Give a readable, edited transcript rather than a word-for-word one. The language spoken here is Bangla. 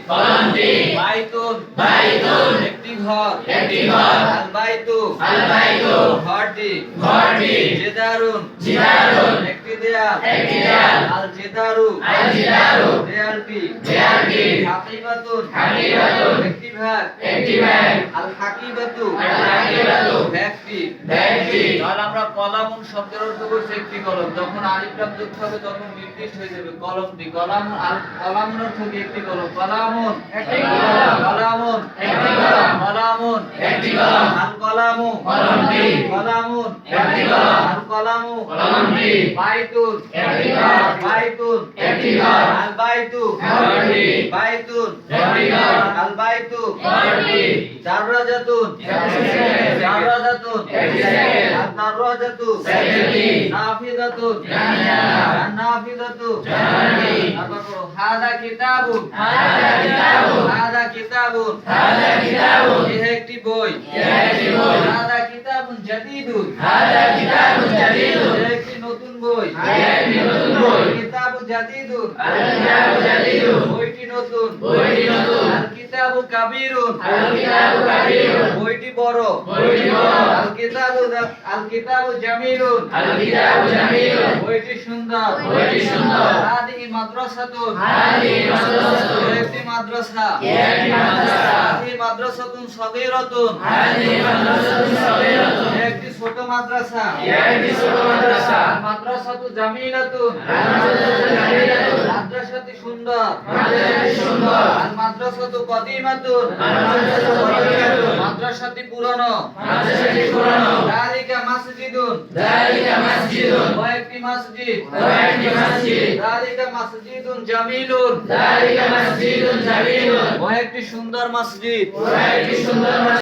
কলমটি বাইতুন একটি ঘর আল বাইতু ঘরটি জিদারুন একটি দেয়াল আল জিদারু দেয়ালটি হাকিবাতুন একটি ভাগ আল হাকিবাতু ব্যাগটি তাহলে আমরা কলামুন শব্দের অর্থ করছি একটি কলম। যখন আলিফ লাম যুক্ত হবে তখন নির্দিষ্ট হয়ে যাবে কলমটি। কলামুন কলামুন অর্থ কি একটি কলম। কলামুন একটি কলম কলামুন একটি কলম কলামুন একটি কলম আল কলামু কলমটি কলামুন একটি কলম আল কলামু কলমটি বাইতুন একটি ঘর বাইতুন একটি ঘর আল বাইতু ঘরটি বাইতুন একটি ঘর আল বাইতু ঘরটি দাররাজাতুন দাররাজাতুন একটি সাইকেল আল দাররাজাতু সাইকেলটি নাফিদাতুন নাফিদাতু জাহান্নামী আবার করো হাদা কিতাবুন হাদা কিতাবুন এই একটি বই হাদা কিতাবুন জাদীদুন এই একটি নতুন বই কিতাবুন জাদীদুন বইটি নতুন আল কিতাবু কাবীরুন বইটি বড় আল কিতাবু জামিলুন বইটি সুন্দর হাদিহি মাদ্রাসাতুন একটি মাদ্রাসা হাদিহি মাদ্রাসাতুন সগীরাতুন একটি ছোট মাদ্রাসা মাদ্রাসাতু জামিলাতুন মাদ্রাসাটি সুন্দর আল মাদ্রাসাতু কদিমাতুন মাদ্রাসাটি পুরানো যালিকা মাসজিদুন একটি মসজিদ যালিকা মাসজিদুন জামিলুন একটি সুন্দর মসজিদ